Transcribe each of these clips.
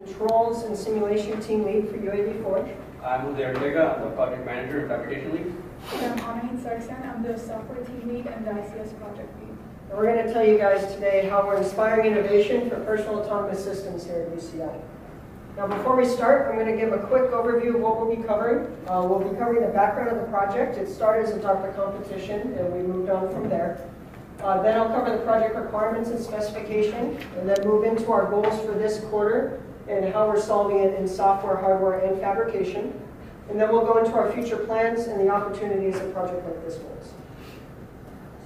Controls and Simulation Team Lead for UAV Forge. I'm Jose Ortega. I'm the Project Manager and Fabrication Lead. And I'm Anahin Sarksan. I'm the Software Team Lead and the ICS Project Lead. And we're going to tell you guys today how we're inspiring innovation for personal autonomous systems here at UCI. Now before we start, I'm going to give a quick overview of what we'll be covering. We'll be covering the background of the project. It started as a DARPA competition and we moved on from there. Then I'll cover the project requirements and specification, and then move into our goals for this quarter and how we're solving it in software, hardware, and fabrication. And then we'll go into our future plans and the opportunities a project like this holds.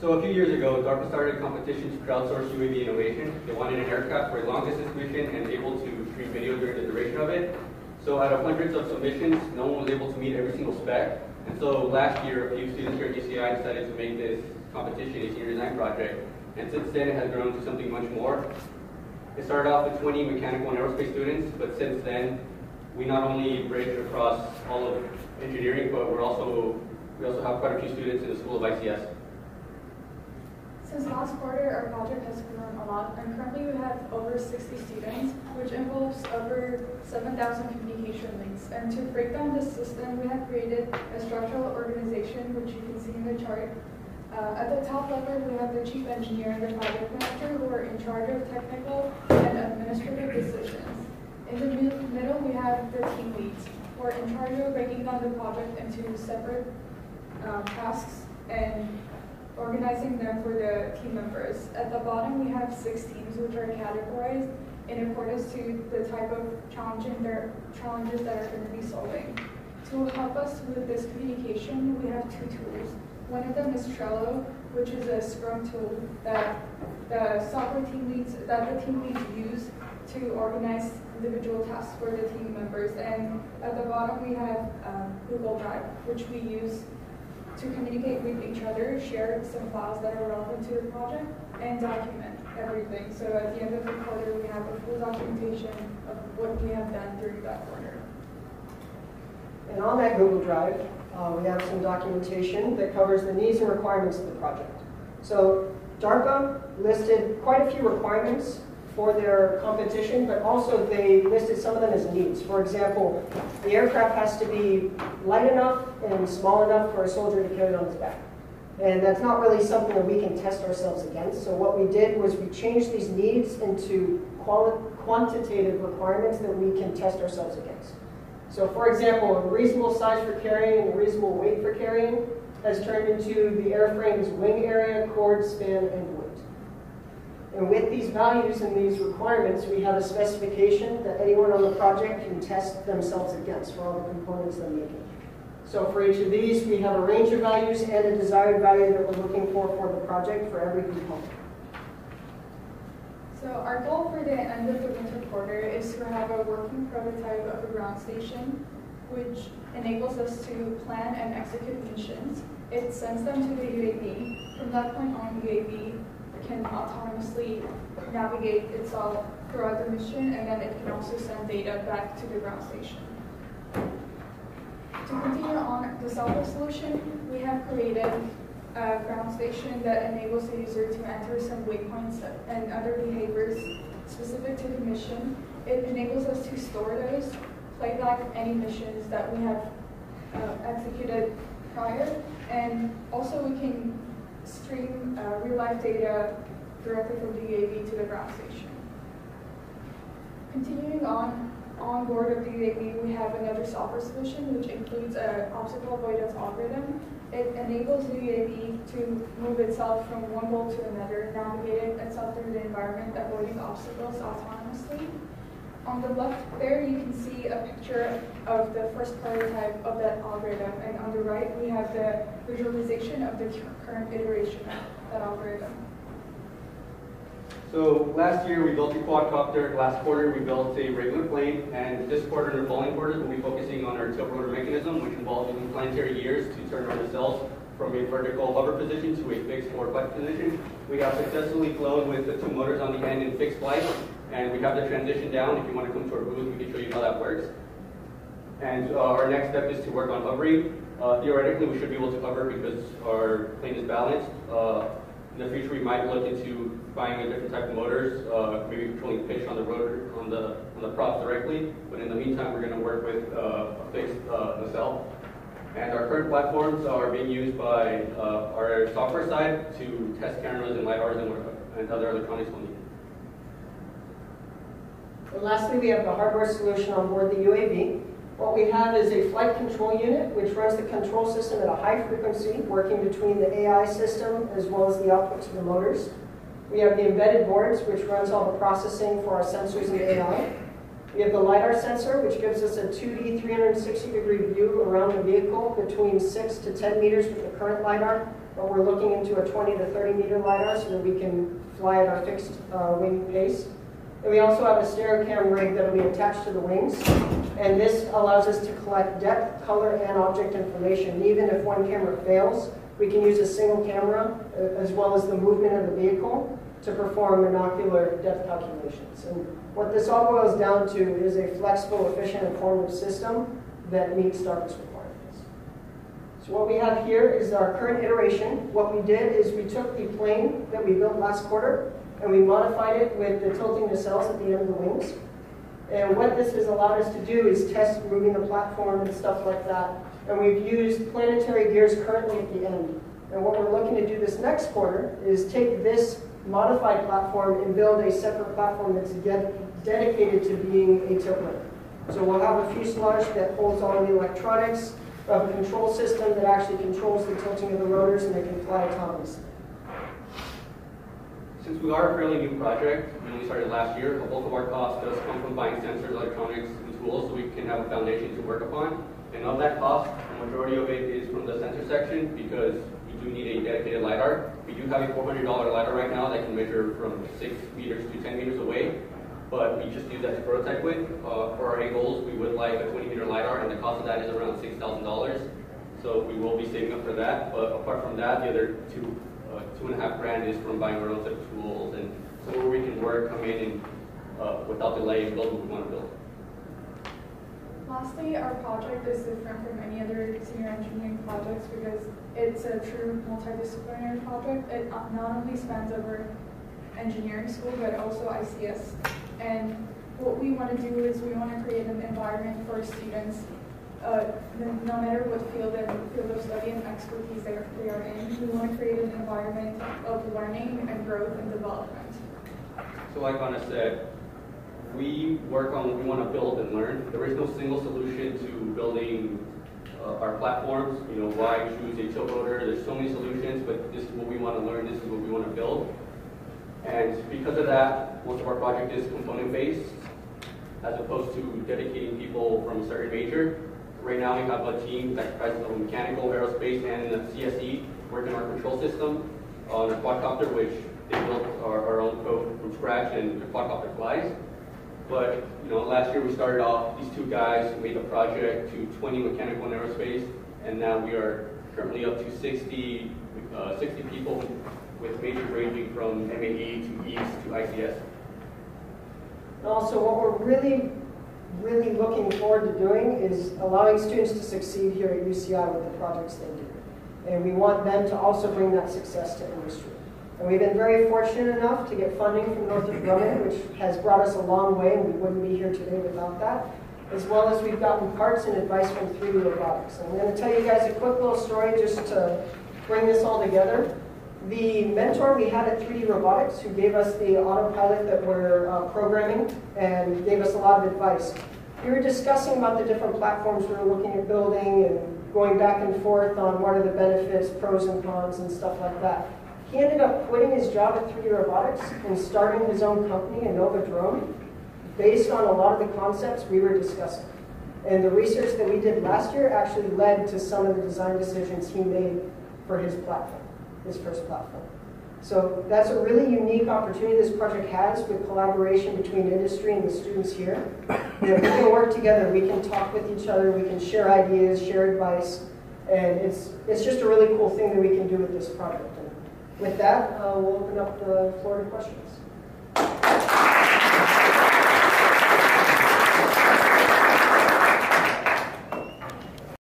So a few years ago, DARPA started a competition to crowdsource UAV innovation. They wanted an aircraft for a long-distance mission and able to stream video during the duration of it. So out of hundreds of submissions, no one was able to meet every single spec. And so last year, a few students here at UCI decided to make this competition a senior design project. And since then, it has grown to something much more. It started off with 20 mechanical and aerospace students, but since then, we not only bridge across all of engineering, but we also have quite a few students in the School of ICS. Since last quarter, our project has grown a lot, and currently we have over 60 students, which involves over 7,000 communication links. And to break down this system, we have created a structural organization, which you can see in the chart. At the top level, we have the chief engineer and the project manager who are in charge of technical and administrative decisions. In the middle, we have the team leads who are in charge of breaking down the project into separate tasks and organizing them for the team members. At the bottom, we have 6 teams which are categorized in accordance to the type of challenges that are going to be solving. To help us with this communication, we have 2 tools. One of them is Trello, which is a Scrum tool that the team leads use to organize individual tasks for the team members. And at the bottom, we have Google Drive, which we use to communicate with each other, share some files that are relevant to the project, and document everything. So at the end of the quarter, we have a full documentation of what we have done during that quarter. And on that Google Drive, we have some documentation that covers the needs and requirements of the project. So DARPA listed quite a few requirements for their competition, but also they listed some of them as needs. For example, the aircraft has to be light enough and small enough for a soldier to carry it on his back. And that's not really something that we can test ourselves against. So what we did was we changed these needs into quantitative requirements that we can test ourselves against. So for example, a reasonable size for carrying and a reasonable weight for carrying has turned into the airframe's wing area, chord, span, and weight. And with these values and these requirements, we have a specification that anyone on the project can test themselves against for all the components they're making. So for each of these, we have a range of values and a desired value that we're looking for the project for every component. So our goal for the end of the winter quarter is to have a working prototype of a ground station, which enables us to plan and execute missions. It sends them to the UAV. From that point on, UAV can autonomously navigate itself throughout the mission, and then it can also send data back to the ground station. To continue on the software solution, we have created a ground station that enables the user to enter some waypoints and other behaviors specific to the mission. It enables us to store those, play back any missions that we have executed prior, and also we can stream real-life data directly from the UAV to the ground station. Continuing on board of the UAV, we have another software solution which includes an obstacle avoidance algorithm. It enables the UAV to move itself from one goal to another, navigate itself through the environment, avoiding obstacles autonomously. On the left there, you can see a picture of the first prototype of that algorithm, and on the right, we have the visualization of the current iteration of that algorithm. So last year we built a quadcopter, last quarter we built a regular plane, and this quarter and the following quarters we'll be focusing on our tilt rotor mechanism, which involves using planetary gears to turn our nacelles from a vertical hover position to a fixed forward flight position. We have successfully flown with the 2 motors on the end in fixed flight, and we have the transition down. If you want to come to our booth, we can show you how that works. And our next step is to work on hovering. Theoretically, we should be able to hover because our plane is balanced. In the future, we might look into buying a different type of motors, maybe controlling pitch on the rotor, on the from the props directly, but in the meantime, we're going to work with a fixed nacelle. And our current platforms are being used by our software side to test cameras and LiDARs and other electronics we'll need. And lastly, we have the hardware solution on board the UAV. What we have is a flight control unit, which runs the control system at a high frequency, working between the AI system as well as the outputs of the motors. We have the embedded boards, which runs all the processing for our sensors and AI. We have the LiDAR sensor, which gives us a 2D 360-degree view around the vehicle between 6 to 10 meters with the current LiDAR, but we're looking into a 20 to 30-meter LiDAR so that we can fly at our fixed wing pace. And we also have a Stereocam rig that will be attached to the wings, and this allows us to collect depth, color, and object information. Even if one camera fails, we can use a single camera as well as the movement of the vehicle to perform binocular depth calculations. And what this all boils down to is a flexible, efficient, informative system that meets DARPA's requirements. So what we have here is our current iteration. What we did is we took the plane that we built last quarter and we modified it with the tilting nacelles at the end of the wings. And what this has allowed us to do is test moving the platform and stuff like that. And we've used planetary gears currently at the end. And what we're looking to do this next quarter is take this modified platform and build a separate platform that's dedicated to being a tiltlet. So we'll have a fuselage that holds all the electronics, a control system that actually controls the tilting of the rotors, and they can fly autonomously. Since we are a fairly new project, we only started last year, the bulk of our cost does come from buying sensors, electronics, and tools so we can have a foundation to work upon. And of that cost, the majority of it is from the sensor section because we do need a dedicated LiDAR. We do have a $400 LiDAR right now that can measure from 6 meters to 10 meters away, but we just use that to prototype with. For our A goals, we would like a 20-meter LiDAR, and the cost of that is around $6,000. So we will be saving up for that. But apart from that, the other $2.5 grand is from buying our own set of tools and somewhere we can work, come in, and without delay, build what we want to build. Lastly, our project is different from any other senior engineering projects because it's a true multidisciplinary project. It not only spans over engineering school, but also ICS. And what we want to do is we want to create an environment for students, no matter what field of study and expertise they are in. We want to create an environment of learning and growth and development. So like Anna said, we work on what we want to build and learn. There is no single solution to building our platforms. You know, why choose a tilt rotor? There's so many solutions, but this is what we want to learn. This is what we want to build. And because of that, most of our project is component-based, as opposed to dedicating people from a certain major. Right now, we have a team that comprises of mechanical, aerospace, and CSE working on our control system on a quadcopter, which they built our own code from scratch, and the quadcopter flies. But last year we started off, these two guys made the project to 20 mechanical and aerospace, and now we are currently up to 60 people with majors ranging from MAE to EAST to ICS. And also what we're really looking forward to doing is allowing students to succeed here at UCI with the projects they do. And we want them to also bring that success to industry. And we've been very fortunate enough to get funding from Northrop Grumman, which has brought us a long way, and we wouldn't be here today without that. As well as we've gotten parts and advice from 3D Robotics. And I'm going to tell you guys a quick little story just to bring this all together. The mentor we had at 3D Robotics, who gave us the autopilot that we're programming and gave us a lot of advice. We were discussing about the different platforms we were looking at building and going back and forth on what are the benefits, pros and cons, and stuff like that. He ended up quitting his job at 3D Robotics and starting his own company, Innova Drone, based on a lot of the concepts we were discussing. And the research that we did last year actually led to some of the design decisions he made for his platform, his first platform. So that's a really unique opportunity this project has with collaboration between industry and the students here. We can work together, we can talk with each other, we can share ideas, share advice, and it's just a really cool thing that we can do with this project. And with that, we'll open up the floor to questions.